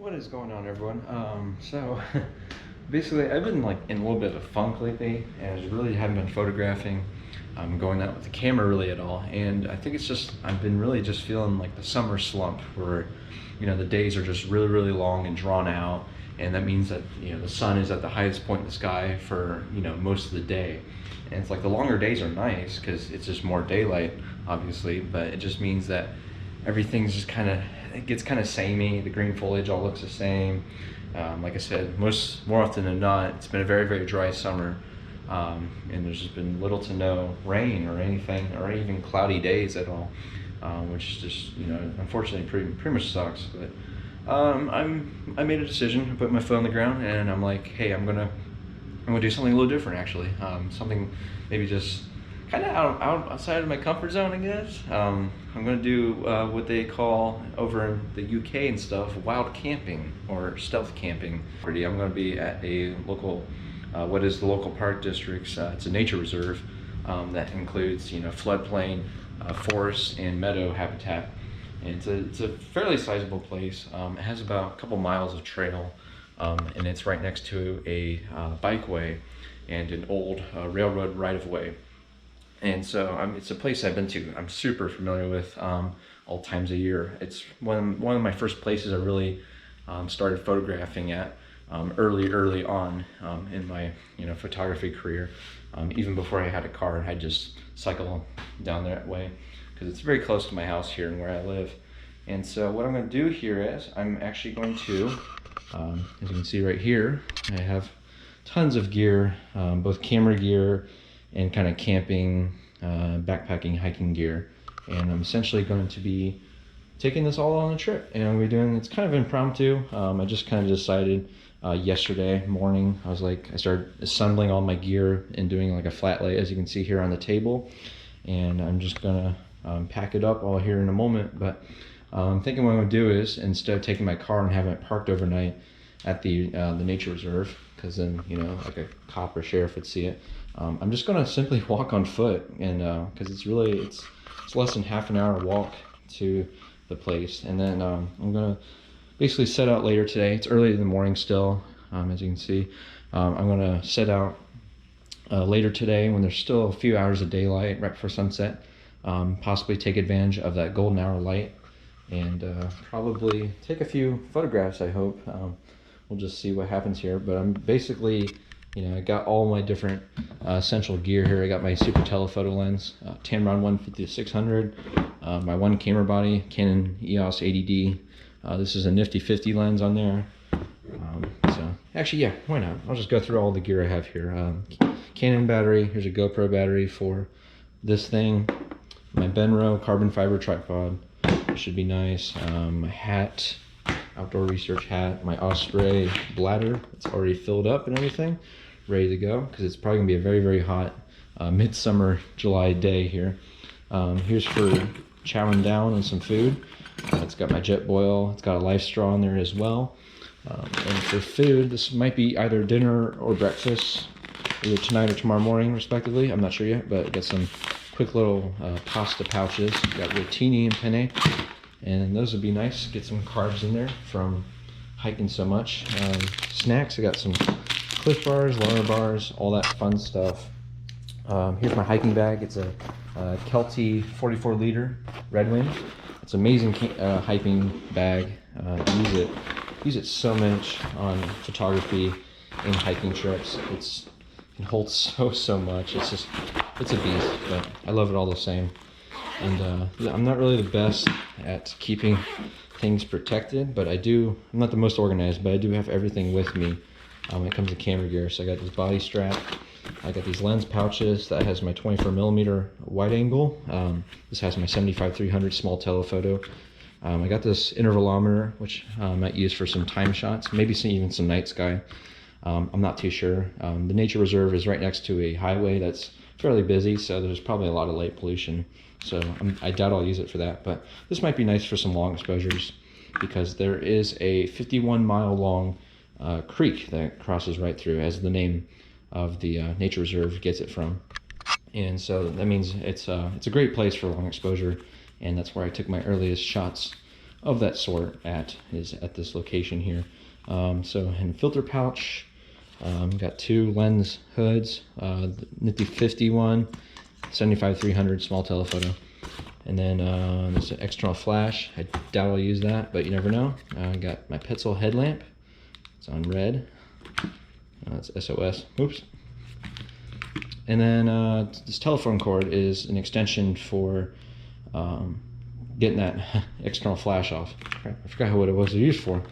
What is going on, everyone? So basically I've been like in a little bit of a funk lately, and I really haven't been photographing, going out with the camera really at all. And I think it's just, I've been really just feeling like the summer slump where, the days are just really, really long and drawn out. And that means that, the sun is at the highest point in the sky for, most of the day. And it's like the longer days are nice because it's just more daylight, obviously, but it just means that everything's just it gets kind of samey. The green foliage all looks the same. Like I said, more often than not, it's been a very, very dry summer, and there's just been little to no rain or anything, or even cloudy days at all, which just unfortunately pretty much sucks. But I made a decision. I put my foot on the ground, and I'm like, hey, I'm gonna do something a little different actually. Something maybe just kind of outside of my comfort zone, I guess. I'm gonna do what they call over in the UK and stuff, wild camping or stealth camping. I'm gonna be at a local, what is the local park districts. It's a nature reserve that includes, floodplain, forest, and meadow habitat. And it's a fairly sizable place. It has about a couple miles of trail, and it's right next to a bikeway and an old railroad right-of-way. And so it's a place I've been to. I'm super familiar with all times of year. It's one of my first places I really started photographing at early on in my photography career. Even before I had a car, I'd just cycle down that way because it's very close to my house here and where I live. And so what I'm going to do here is I'm actually going to, as you can see right here, I have tons of gear, both camera gear and kind of camping, backpacking, hiking gear. And I'm essentially going to be taking this all on a trip. And I'm going to be doing, it's kind of impromptu. I just kind of decided yesterday morning, I started assembling all my gear and doing like a flat lay, as you can see here on the table. And I'm just gonna pack it up all here in a moment. But I'm thinking what I'm gonna do is, instead of taking my car and having it parked overnight at the nature reserve, because then like a cop or sheriff would see it, I'm just gonna simply walk on foot, and because it's less than half an hour walk to the place. And then I'm gonna basically set out later today. It's early in the morning still, as you can see. I'm gonna set out later today when there's still a few hours of daylight right before sunset, possibly take advantage of that golden hour light, and probably take a few photographs, I hope. We'll just see what happens here. But I'm basically, I got all my different essential gear here. I got my super telephoto lens, Tamron 150-600, my one camera body, Canon EOS 80D. This is a nifty 50 lens on there. So actually, yeah, why not? I'll just go through all the gear I have here. Canon battery. Here's a GoPro battery for this thing. My Benro carbon fiber tripod. Should be nice. My hat, outdoor research hat. My Osprey bladder. It's already filled up and everything, ready to go, because it's probably gonna be a very, very hot midsummer July day here. Here's for chowing down on some food. It's got my Jetboil. It's got a life straw in there as well. And for food, this might be either dinner or breakfast, either tonight or tomorrow morning, respectively. I'm not sure yet, but got some quick little pasta pouches. Got rotini and penne, and those would be nice. Get some carbs in there from hiking so much. Snacks, I got some Cliff Bars, Lara Bars, all that fun stuff. Here's my hiking bag. It's a Kelty 44-liter Red Wing. It's an amazing hiking bag. Use it so much on photography and hiking trips. It can hold so much. It's a beast, but I love it all the same. And I'm not really the best at keeping things protected, but I'm not the most organized, but I do have everything with me when it comes to camera gear. So I got this body strap. I got these lens pouches. That has my 24mm wide angle. This has my 75-300 small telephoto. I got this intervalometer, which I might use for some time shots, maybe even some night sky. I'm not too sure. The nature reserve is right next to a highway that's fairly busy, so there's probably a lot of light pollution. So I doubt I'll use it for that, but this might be nice for some long exposures, because there is a 51-mile long creek that crosses right through, as the name of the nature reserve gets it from. And so that means it's a great place for long exposure, and that's where I took my earliest shots of that sort is at this location here. So in filter pouch, got 2 lens hoods, the nifty 50 one, 75-300 small telephoto, and then there's an external flash. I doubt I'll use that, but you never know. I got my pencil headlamp. It's on red. It's SOS. Oops. And then this telephone cord is an extension for getting that external flash off. I forgot what it was used for.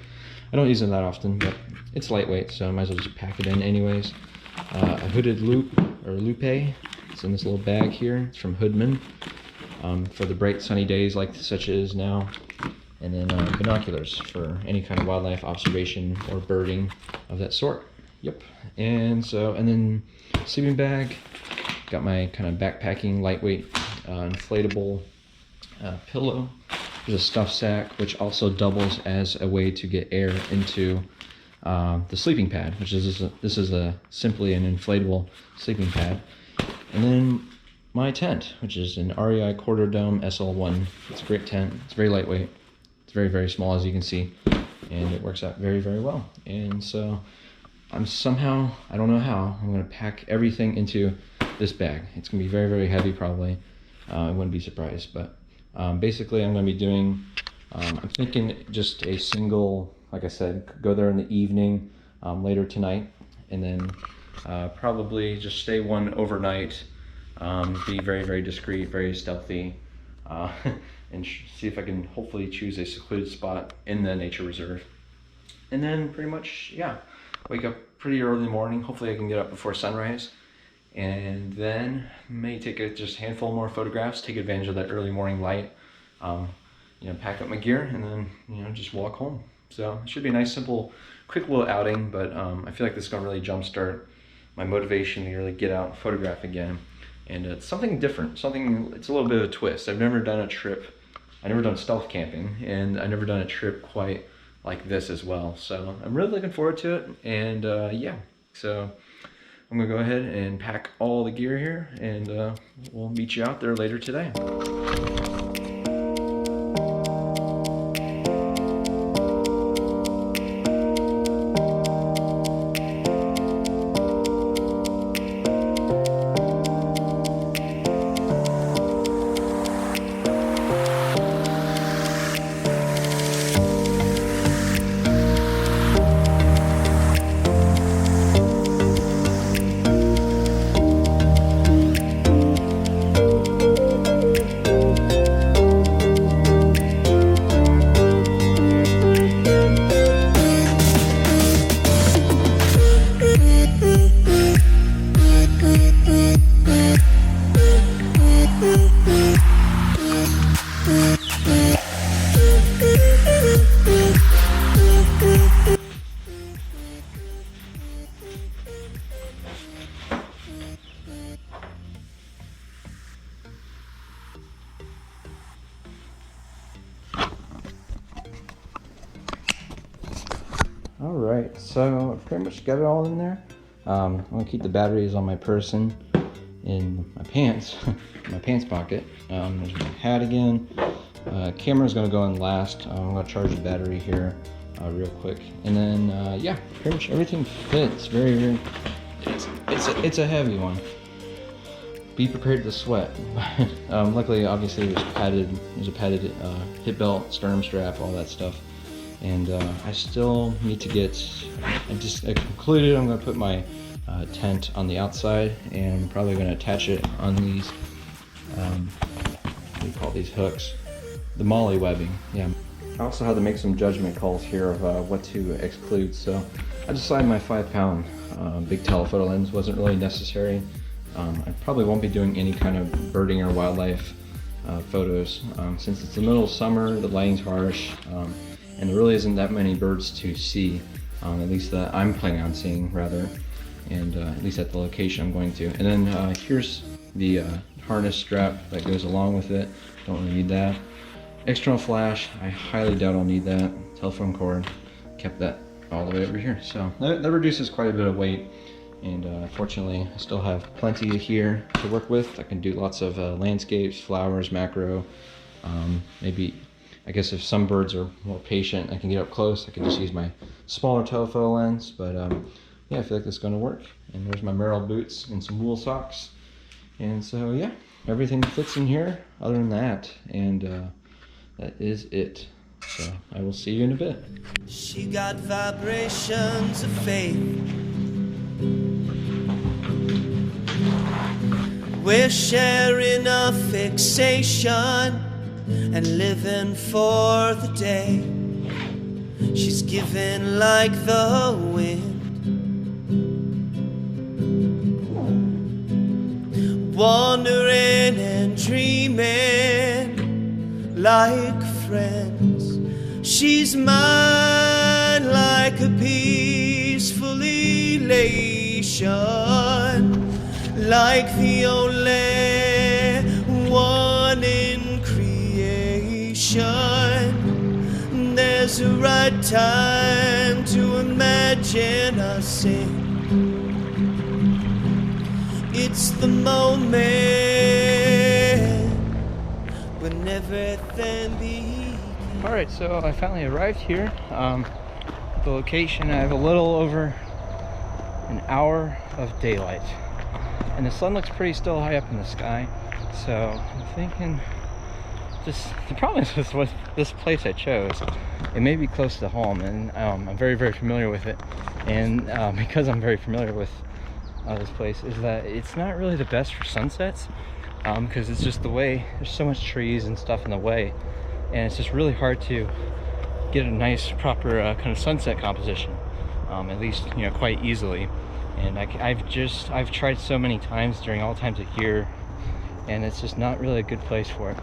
I don't use it that often, but it's lightweight, so I might as well just pack it in anyways. A hooded loop, or lupe. It's in this little bag here. It's from Hoodman, for the bright sunny days like such as now. And then binoculars for any kind of wildlife observation or birding of that sort. Yep. And then sleeping bag. Got my kind of backpacking, lightweight, inflatable pillow. There's a stuff sack, which also doubles as a way to get air into the sleeping pad, which is this is simply an inflatable sleeping pad. And then my tent, which is an REI quarter dome SL1. It's a great tent. It's very lightweight. It's very, very small, as you can see, and it works out very, very well. And so I'm somehow, I don't know how, I'm going to pack everything into this bag. It's going to be very, very heavy probably. I wouldn't be surprised, but basically I'm going to be doing, I'm thinking just a single, like I said, go there in the evening, later tonight, and then probably just stay one overnight, be very, very discreet, very stealthy, and see if I can hopefully choose a secluded spot in the nature reserve. And then pretty much, yeah, wake up pretty early in the morning. Hopefully I can get up before sunrise, and then may take just a handful more photographs, take advantage of that early morning light, pack up my gear, and then just walk home. So it should be a nice, simple, quick little outing, but I feel like this is gonna really jumpstart my motivation to really get out and photograph again. And it's something different, it's a little bit of a twist. I've never done a trip, I've never done stealth camping, and I've never done a trip quite like this as well. So I'm really looking forward to it, and yeah. So I'm gonna go ahead and pack all the gear here, and we'll meet you out there later today. Alright, so I pretty much got it all in there. I'm gonna keep the batteries on my person in my pants, my pants pocket. There's my hat again. Camera's gonna go in last. I'm gonna charge the battery here real quick. And then, yeah, pretty much everything fits. Very, very, it's a heavy one. Be prepared to sweat. Luckily, obviously, there's a padded hip belt, sternum strap, all that stuff. And I still need to get, I concluded I'm going to put my tent on the outside, and I'm probably going to attach it on these, what do you call these hooks? The molly webbing, yeah. I also had to make some judgment calls here of what to exclude, so I decided my 5-pound big telephoto lens wasn't really necessary. I probably won't be doing any kind of birding or wildlife photos. Since it's the middle of summer, the lighting's harsh, and there really isn't that many birds to see, at least that I'm planning on seeing, rather, and at least at the location I'm going to. And then here's the harness strap that goes along with it. Don't really need that. External flash, I highly doubt I'll need that. Telephone cord, kept that all the way over here. So that reduces quite a bit of weight, and fortunately I still have plenty here to work with. I can do lots of landscapes, flowers, macro, maybe I guess if some birds are more patient, I can get up close. I can just use my smaller telephoto lens, but yeah, I feel like this is going to work. And there's my Merrell boots and some wool socks. And so yeah, everything fits in here other than that, and that is it. So I will see you in a bit. She got vibrations of faith. We're sharing a fixation and living for the day. She's giving like the wind, wandering and dreaming like friends. She's mine like a peaceful elation, like the only one in creation. There's a right time to imagine us sing. It's the moment when everything begins. All right, so I finally arrived here at the location. I have a little over an hour of daylight, and the sun looks pretty still high up in the sky. So I'm thinking, just the problem is with this place I chose, it may be close to home, and I'm very, very familiar with it. And because I'm very familiar with this place, is that it's not really the best for sunsets, because it's just the way, there's so much trees and stuff in the way, and it's just really hard to get a nice proper kind of sunset composition, at least, you know, quite easily. And I've tried so many times during all times of year, and it's just not really a good place for it.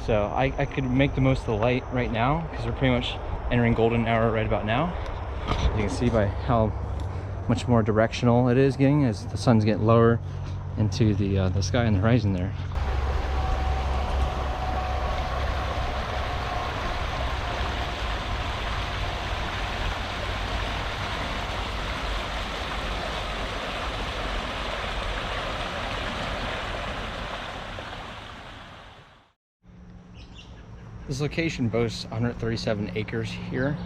So I could make the most of the light right now, because we're pretty much entering golden hour right about now. As you can see by how much more directional it is getting as the sun's getting lower into the sky on the horizon there. This location boasts 137 acres here.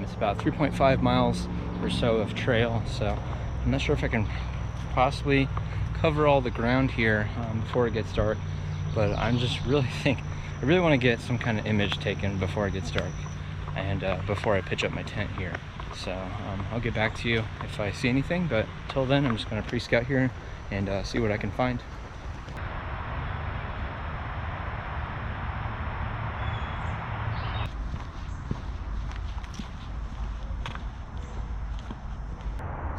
It's about 3.5 miles or so of trail, so I'm not sure if I can possibly cover all the ground here before it gets dark, but I really want to get some kind of image taken before it gets dark, and before I pitch up my tent here. So I'll get back to you if I see anything, but till then I'm just going to pre-scout here and see what I can find.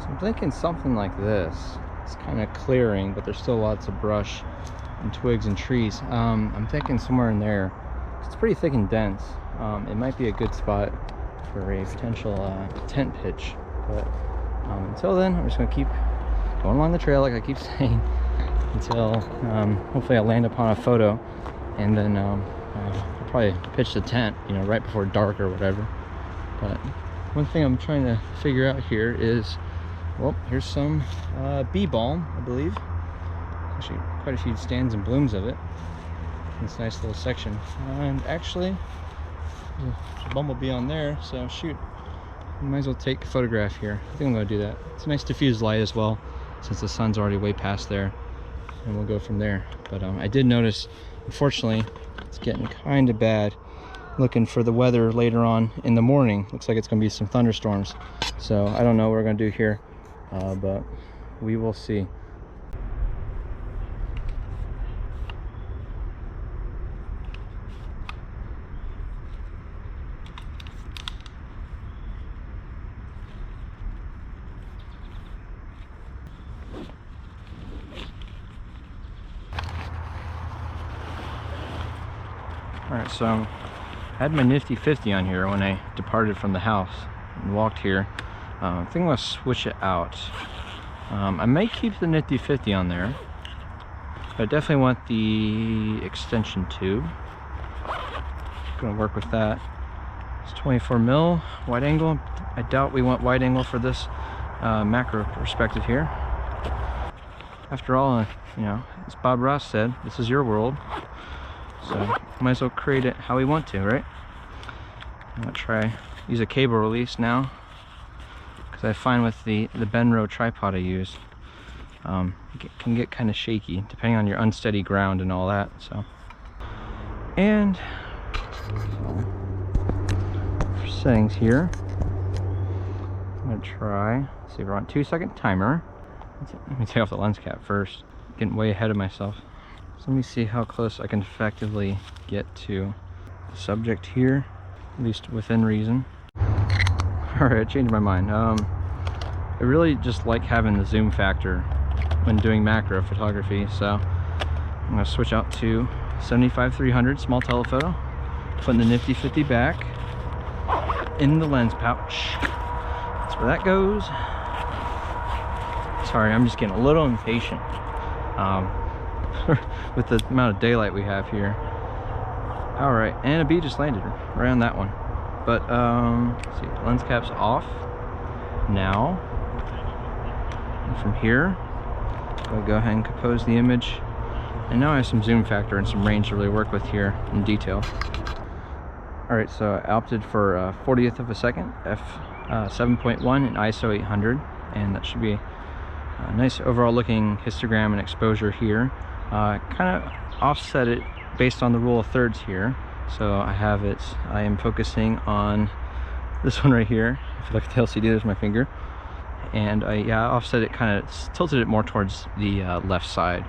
I'm thinking something like this. It's kind of clearing, but there's still lots of brush and twigs and trees. I'm thinking somewhere in there. It's pretty thick and dense. It might be a good spot for a potential tent pitch. But until then, I'm just going to keep going along the trail, like I keep saying, until hopefully I land upon a photo, and then I'll probably pitch the tent, you know, right before dark or whatever. But one thing I'm trying to figure out here is, well, here's some bee balm, I believe. Actually, quite a few stands and blooms of it in this nice little section. And actually, there's a bumblebee on there, so shoot, we might as well take a photograph here. I think I'm going to do that. It's a nice diffused light as well, since the sun's already way past there, and we'll go from there. But I did notice, unfortunately, it's getting kind of bad. Looking for the weather later on in the morning. Looks like it's going to be some thunderstorms. So I don't know what we're going to do here, but we will see. All right, so I had my nifty 50 on here when I departed from the house and walked here. I think I'm going to switch it out. I may keep the nifty 50 on there, but I definitely want the extension tube. Going to work with that. It's 24 mil wide angle. I doubt we want wide angle for this macro perspective here. After all, you know, as Bob Ross said, this is your world. So might as well create it how we want to, right? I'm gonna try use a cable release now, because I find with the Benro tripod I use, it can get kind of shaky depending on your unsteady ground and all that. So, and for settings here, I'm gonna try. Let's see, we're on 2-second timer. Let me take off the lens cap first. Getting way ahead of myself. So let me see how close I can effectively get to the subject here, at least within reason. All right, I changed my mind. I really just like having the zoom factor when doing macro photography, so I'm gonna switch out to 75-300 small telephoto, putting the nifty 50 back in the lens pouch. That's where that goes. Sorry, I'm just getting a little impatient with the amount of daylight we have here. All right, and a bee just landed right on that one. But let's see, lens cap's off now. And from here, I'll go ahead and compose the image. And now I have some zoom factor and some range to really work with here in detail. All right, so I opted for 40th of a second, f7.1 and ISO 800, and that should be a nice overall looking histogram and exposure here. Kind of offset it based on the rule of thirds here. So I am focusing on this one right here. If you look at the LCD, there's my finger. And I offset it, kind of tilted it more towards the left side,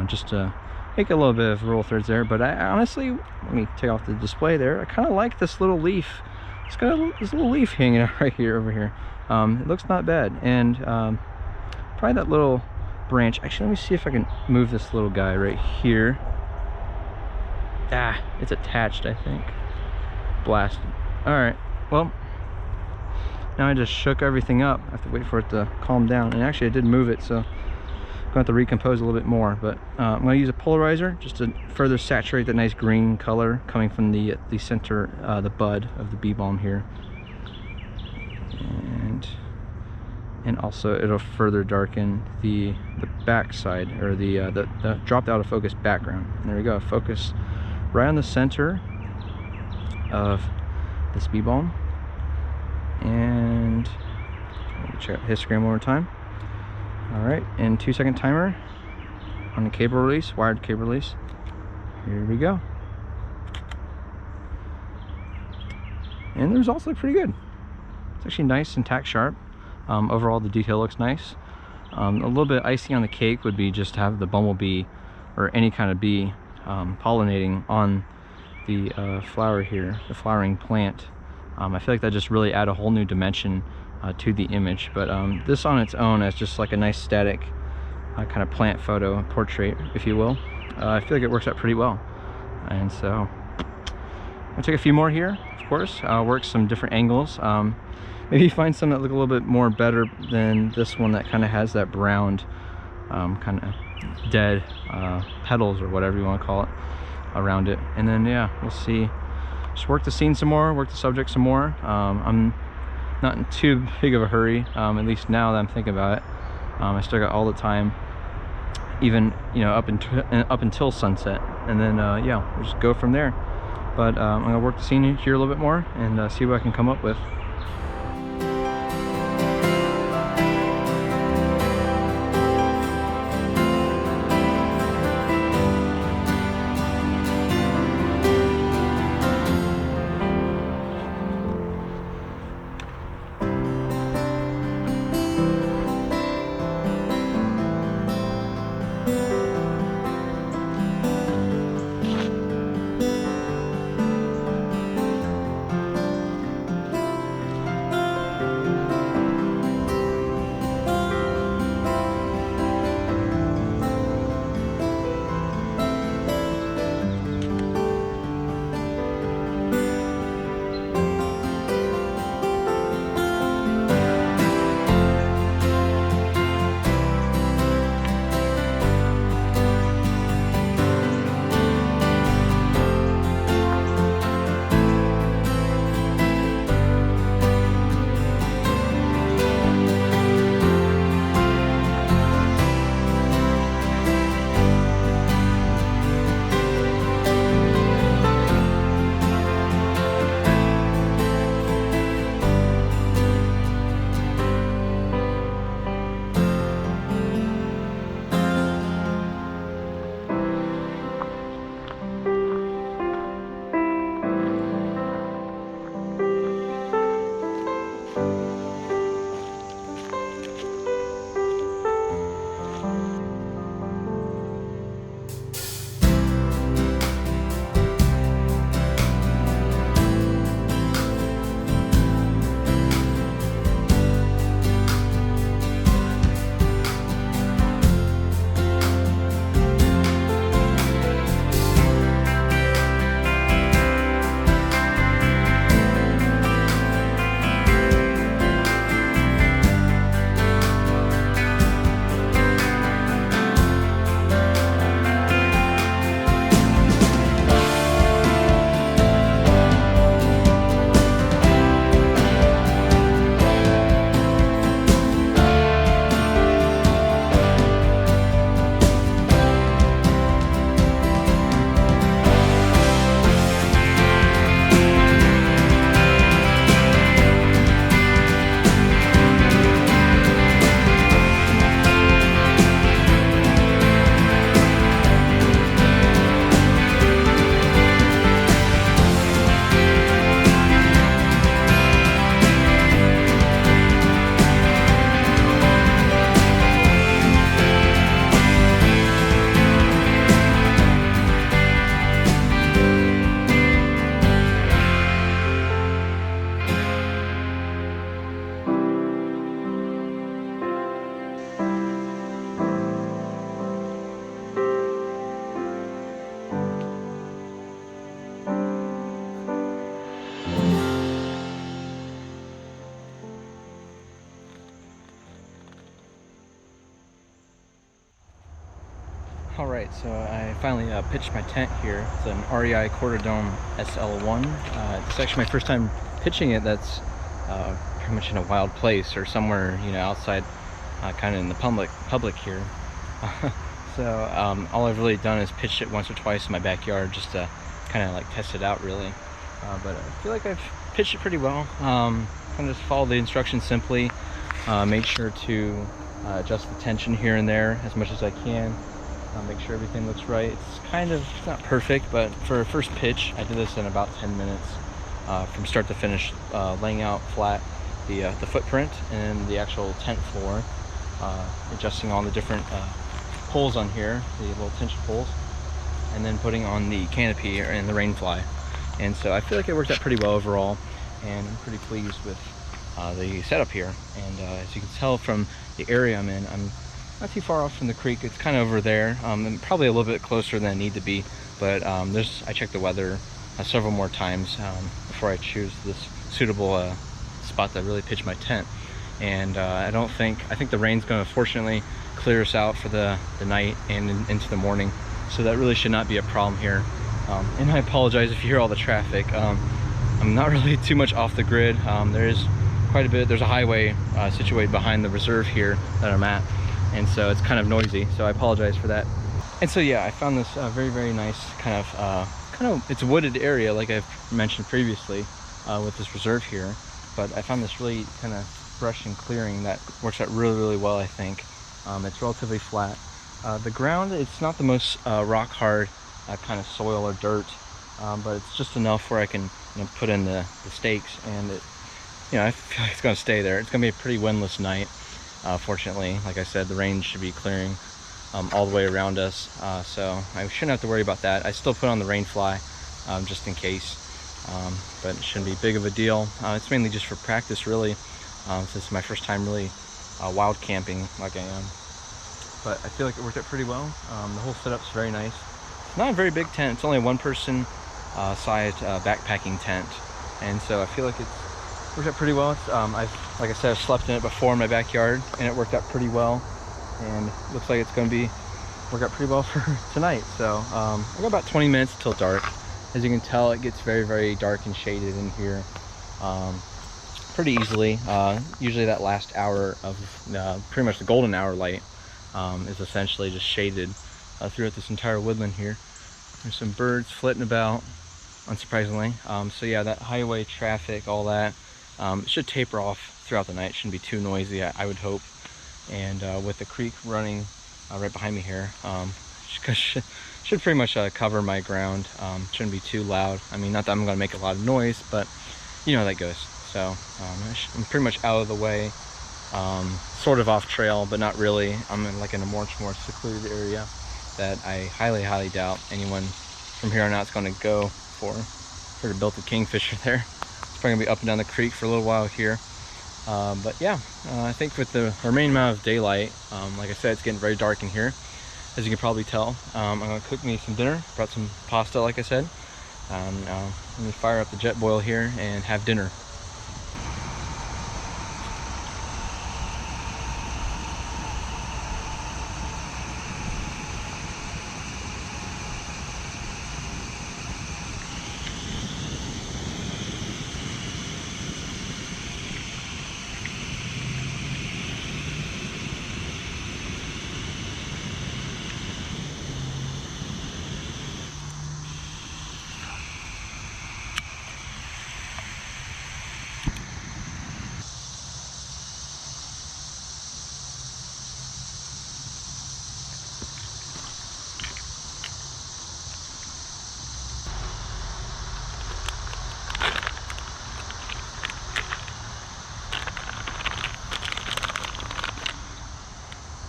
just to make a little bit of rule of thirds there. But I honestly, let me take off the display there. I kind of like this little leaf. It's got this little leaf hanging out right here, over here. It looks not bad. And probably that little branch. Actually, let me see if I can move this little guy right here. Ah, it's attached, I think. Blasted. All right, well, now I just shook everything up. I have to wait for it to calm down. And actually I did move it, so I'm going to have to recompose a little bit more. But I'm going to use a polarizer just to further saturate that nice green color coming from the center, the bud of the bee balm here. And also it'll further darken the back side, or the dropped out of focus background. And there we go, focus right on the center of this bee balm. And let me check out the histogram one more time. All right, and 2-second timer on the cable release, wired cable release. Here we go. And the results look pretty good. It's actually nice and tack sharp. Overall, the detail looks nice. A little bit icing on the cake would be just to have the bumblebee or any kind of bee pollinating on the flower here, the flowering plant. I feel like that just really add a whole new dimension to the image. But this on its own as just like a nice static kind of plant photo, portrait, if you will, I feel like it works out pretty well. And so I'll take a few more here, of course. Work some different angles. Maybe find some that look a little bit more better than this one that kind of has that browned, kind of dead petals or whatever you want to call it around it. And then yeah, we'll see. Just work the scene some more, work the subject some more. I'm not in too big of a hurry, at least now that I'm thinking about it. I still got all the time, even up until sunset, and then yeah, we'll just go from there. But I'm gonna work the scene here a little bit more and see what I can come up with. Alright, so I finally pitched my tent here. It's an REI Quarter Dome SL1. It's actually my first time pitching it that's pretty much in a wild place or somewhere, you know, outside, kind of in the public here. So all I've really done is pitched it once or twice in my backyard just to kind of like test it out really. But I feel like I've pitched it pretty well. Kind of just follow the instructions simply. Make sure to adjust the tension here and there as much as I can. Make sure everything looks right. It's not perfect, but for a first pitch, I did this in about 10 minutes from start to finish, laying out flat the footprint and the actual tent floor, adjusting all the different poles on here, the little tension poles, and then putting on the canopy and the rain fly. And so I feel like it worked out pretty well overall, and I'm pretty pleased with the setup here. And as you can tell from the area I'm in, I'm not too far off from the creek. It's kind of over there, and probably a little bit closer than I need to be, but I checked the weather several more times before I choose this suitable spot to really pitch my tent. And I think the rain's going to fortunately clear us out for the night and into the morning, so that really should not be a problem here. And I apologize if you hear all the traffic. I'm not really too much off the grid. There is quite a bit. There's a highway situated behind the reserve here that I'm at, and so it's kind of noisy, so I apologize for that. And so yeah, I found this very, very nice kind of it's a wooded area like I've mentioned previously with this reserve here, but I found this really kind of brush and clearing that works out really, really well, I think. It's relatively flat. The ground, it's not the most rock hard kind of soil or dirt, but it's just enough where I can, you know, put in the stakes, and it, you know, I feel like it's going to stay there. It's going to be a pretty windless night. Fortunately, like I said, the rain should be clearing all the way around us, so I shouldn't have to worry about that. I still put on the rain fly just in case, but it shouldn't be big of a deal. It's mainly just for practice really, since it's my first time really wild camping like I am. But I feel like it worked out pretty well. The whole setup's very nice. It's not a very big tent. It's only a one-person sized backpacking tent, and so I feel like it's worked out pretty well. It's, like I said, I've slept in it before in my backyard, and it worked out pretty well. And looks like it's going to work out pretty well for tonight. So I got about 20 minutes till dark. As you can tell, it gets very, very dark and shaded in here pretty easily. Usually that last hour of pretty much the golden hour light is essentially just shaded throughout this entire woodland here. There's some birds flitting about, unsurprisingly. So yeah, that highway traffic, all that, it should taper off throughout the night. It shouldn't be too noisy, I would hope. And with the creek running right behind me here, should pretty much cover my ground. Shouldn't be too loud. I mean, not that I'm going to make a lot of noise, but you know how that goes. So I'm pretty much out of the way, sort of off trail, but not really. I'm in a much more secluded area that I highly, highly doubt anyone from here on out is going to go for. Sort of built a kingfisher there. It's probably going to be up and down the creek for a little while here. But yeah, I think with the remaining amount of daylight, like I said, it's getting very dark in here, as you can probably tell. I'm going to cook me some dinner. Brought some pasta, like I said. Let me fire up the jet boil here and have dinner.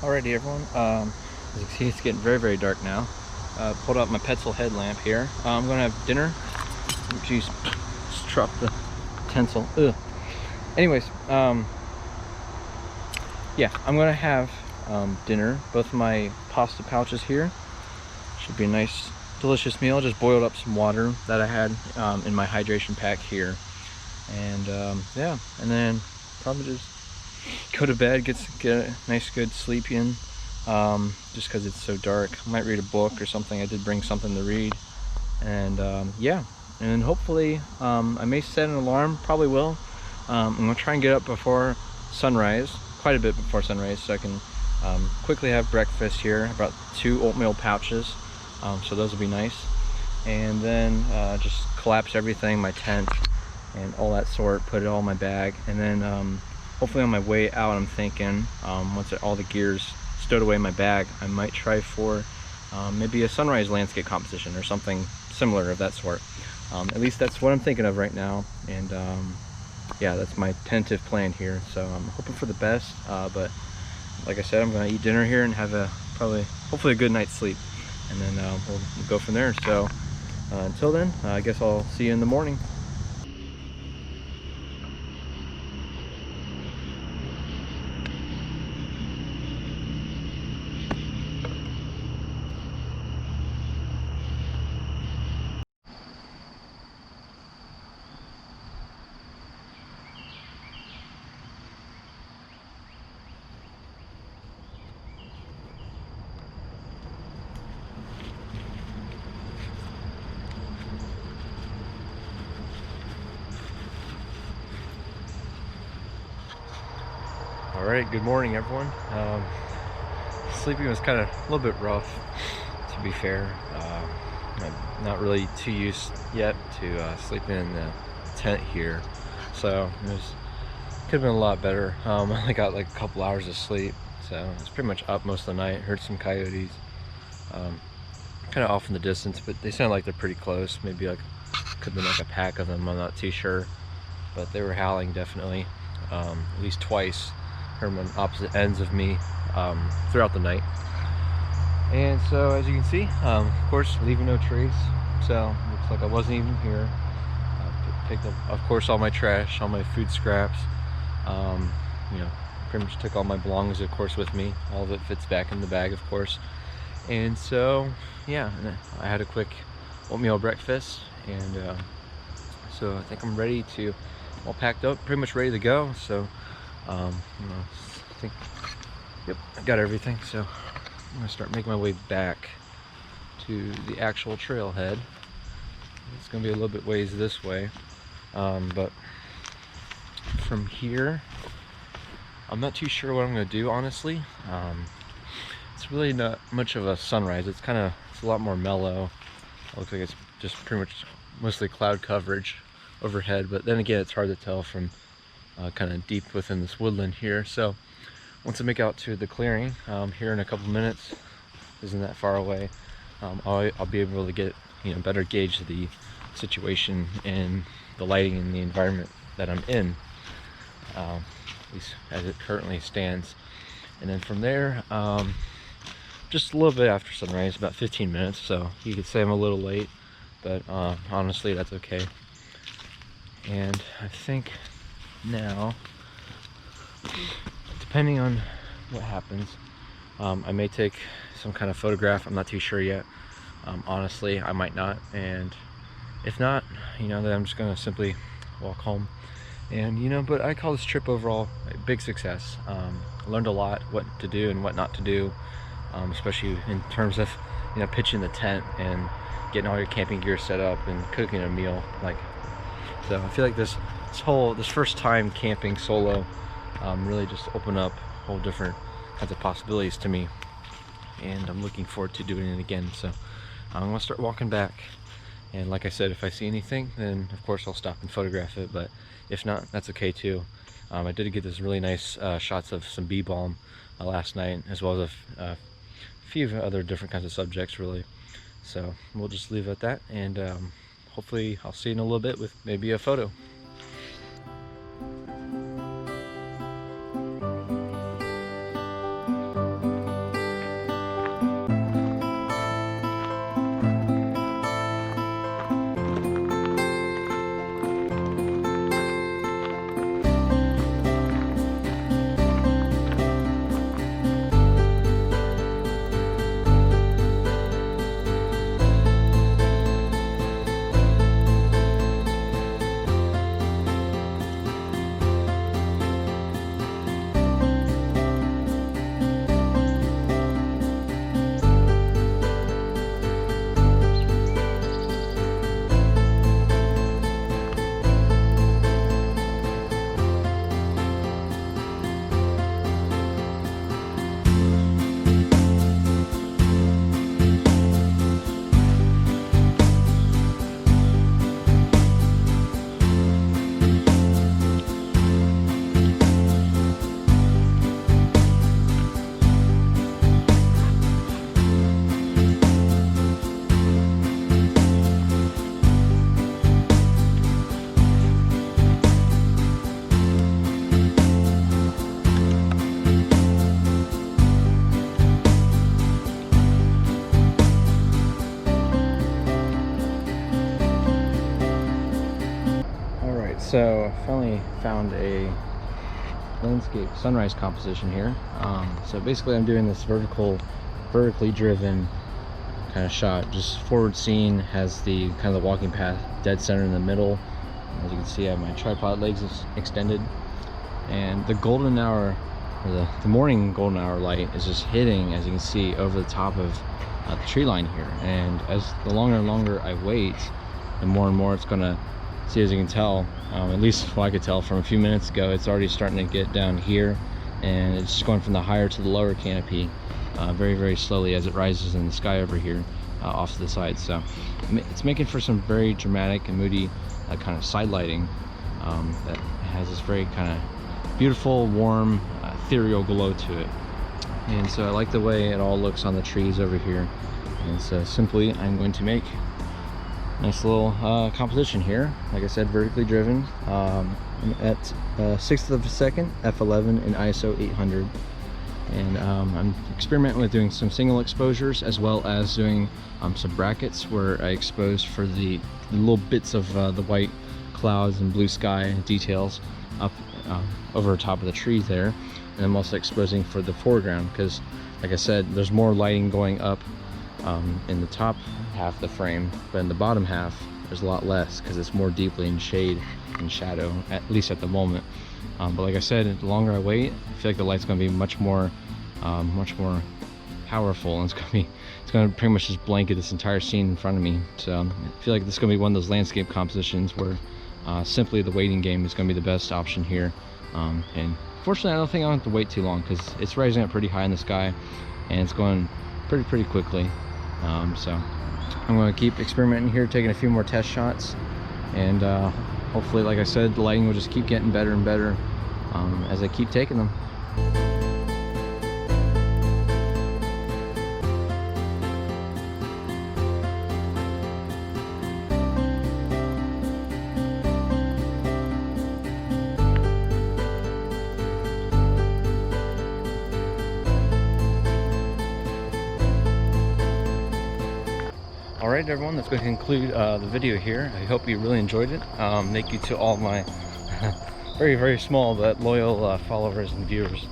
Alrighty everyone, as you can see, it's getting very, very dark now. Pulled out my Petzl headlamp here. I'm gonna have dinner. Jeez, just dropped the utensil. Ugh. Anyways, yeah, I'm gonna have dinner. Both of my pasta pouches here. Should be a nice, delicious meal. Just boiled up some water that I had in my hydration pack here, and yeah, and then probably just go to bed, get a nice good sleep in. just because it's so dark. I might read a book or something. I did bring something to read, and yeah, and hopefully I may set an alarm, probably will. I'm gonna try and get up before sunrise, quite a bit before sunrise, so I can quickly have breakfast here. About 2 oatmeal pouches, so those will be nice. And then just collapse everything, my tent and all that sort, put it all in my bag, and then hopefully on my way out, I'm thinking once all the gear's stowed away in my bag, I might try for maybe a sunrise landscape composition or something similar of that sort. At least that's what I'm thinking of right now, and yeah, that's my tentative plan here. So I'm hoping for the best, but like I said, I'm gonna eat dinner here and have a hopefully a good night's sleep, and then we'll go from there. So until then, I guess I'll see you in the morning. Alright, good morning everyone. Sleeping was kind of a little bit rough, to be fair. I'm not really too used yet to sleeping in the tent here, so it could have been a lot better. I only got like a couple hours of sleep, so I was pretty much up most of the night. Heard some coyotes, kind of off in the distance, but they sound like they're pretty close. Maybe like could have been like a pack of them, I'm not too sure, but they were howling definitely, at least twice. Heard them on opposite ends of me throughout the night. And so as you can see, of course, leaving no trace, so looks like I wasn't even here. Picked up, of course, all my trash, all my food scraps, you know, pretty much took all my belongings, of course, with me. All of it fits back in the bag, of course. And so yeah, I had a quick oatmeal breakfast, and so I think I'm ready to, all packed up, pretty much ready to go. So you know, I think, yep, I got everything. So I'm gonna start making my way back to the actual trailhead. It's gonna be a little bit ways this way, but from here, I'm not too sure what I'm gonna do, honestly. It's really not much of a sunrise. It's a lot more mellow. It looks like it's just pretty much mostly cloud coverage overhead, but then again, it's hard to tell from kind of deep within this woodland here. So once I make out to the clearing here in a couple minutes, isn't that far away, I'll be able to get, you know, better gauge the situation and the lighting and the environment that I'm in, at least as it currently stands. And then from there, just a little bit after sunrise, about 15 minutes, so you could say I'm a little late, but honestly that's okay. And I think now, depending on what happens, I may take some kind of photograph. I'm not too sure yet. Honestly, I might not, and if not, you know, then I'm just gonna simply walk home. And you know, but I call this trip overall a big success. I learned a lot, what to do and what not to do, especially in terms of, you know, pitching the tent and getting all your camping gear set up and cooking a meal. Like, so I feel like this first time camping solo really just opened up whole different kinds of possibilities to me, and I'm looking forward to doing it again. So I'm gonna start walking back, and like I said, if I see anything, then of course I'll stop and photograph it, but if not, that's okay too. I did get this really nice shots of some bee balm last night, as well as a few other different kinds of subjects, really. So we'll just leave it at that, and hopefully I'll see you in a little bit with maybe a photo. so I finally found a landscape sunrise composition here. So basically I'm doing this vertically driven kind of shot, just forward scene, has the kind of the walking path dead center in the middle. As you can see, I have my tripod legs extended, and the golden hour, or the morning golden hour light is just hitting, as you can see, over the top of the tree line here. And as the longer and longer I wait, the more and more it's gonna see, as you can tell, at least what I could tell from a few minutes ago, it's already starting to get down here, and it's just going from the higher to the lower canopy very, very slowly as it rises in the sky over here off to the side. So it's making for some very dramatic and moody kind of side lighting that has this very kind of beautiful, warm, ethereal glow to it. And so I like the way it all looks on the trees over here. And so simply I'm going to make a nice little composition here, like I said, vertically driven. I'm at 1/6 of a second, f11 and ISO 800. And I'm experimenting with doing some single exposures, as well as doing some brackets where I expose for the little bits of the white clouds and blue sky details up over top of the tree there. And I'm also exposing for the foreground because, like I said, there's more lighting going up in the top half of the frame, but in the bottom half there's a lot less because it's more deeply in shade and shadow, at least at the moment. But like I said, the longer I wait, I feel like the light's going to be much more powerful, and it's going to pretty much just blanket this entire scene in front of me. So I feel like this is going to be one of those landscape compositions where simply the waiting game is going to be the best option here. And fortunately, I don't think I'll have to wait too long because it's rising up pretty high in the sky, and it's going pretty quickly. So I'm going to keep experimenting here, taking a few more test shots, and hopefully, like I said, the lighting will just keep getting better and better as I keep taking them. Alright everyone, that's going to conclude the video here. I hope you really enjoyed it. Thank you to all my very small but loyal followers and viewers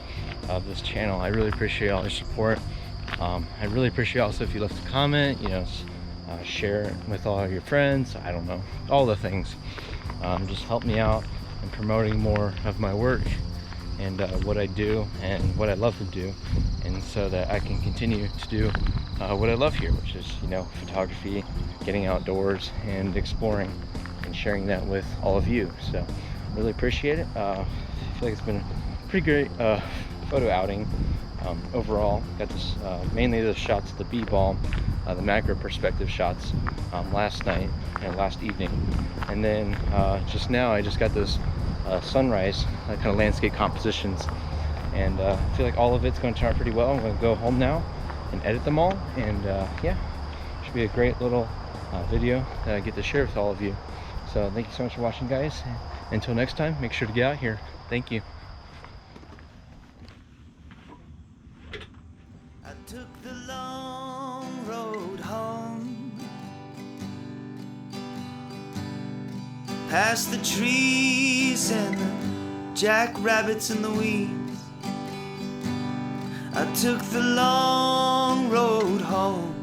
of this channel. I really appreciate all your support. I really appreciate also if you left a comment, share it with all your friends, I don't know, all the things. Just help me out in promoting more of my work and what I do and what I love to do, and so that I can continue to do what I love here, which is photography, getting outdoors and exploring and sharing that with all of you. So really appreciate it. I feel like it's been a pretty great photo outing overall. Got this mainly the shots of the b-ball, the macro perspective shots last night and last evening, and then just now I just got those sunrise kind of landscape compositions, and I feel like all of it's going to turn out pretty well. I'm going to go home now and edit them all, and yeah, should be a great little video that I get to share with all of you. So thank you so much for watching, guys. Until next time, make sure to get out here. Thank you. I took the long road home, past the trees and the jackrabbits and the weeds. I took the long road home,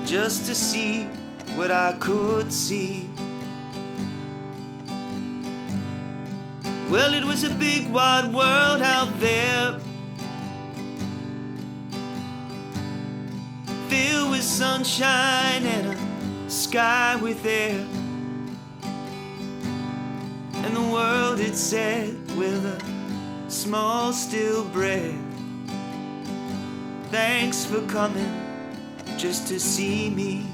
just to see what I could see. Well, it was a big wide world out there, filled with sunshine and a sky with air. And the world, it said with a small still breath, thanks for coming just to see me.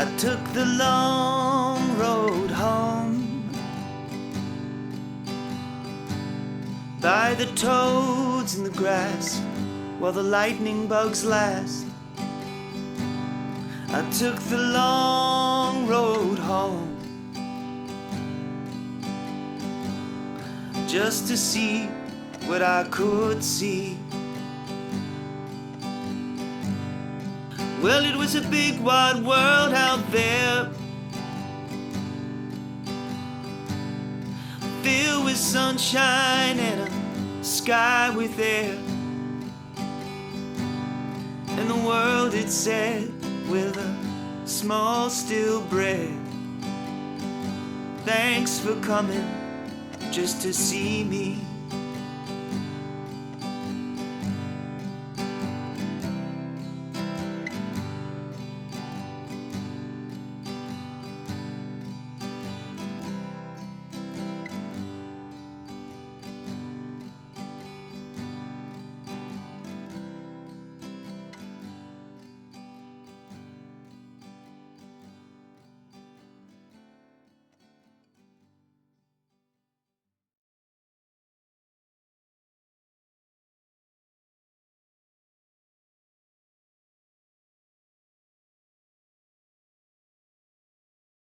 I took the long road home, by the toads in the grass while the lightning bugs last. I took the long road home, just to see what I could see. Well, it was a big wide world out there, filled with sunshine and a sky with air. And the world, it said with a small still breath, thanks for coming just to see me.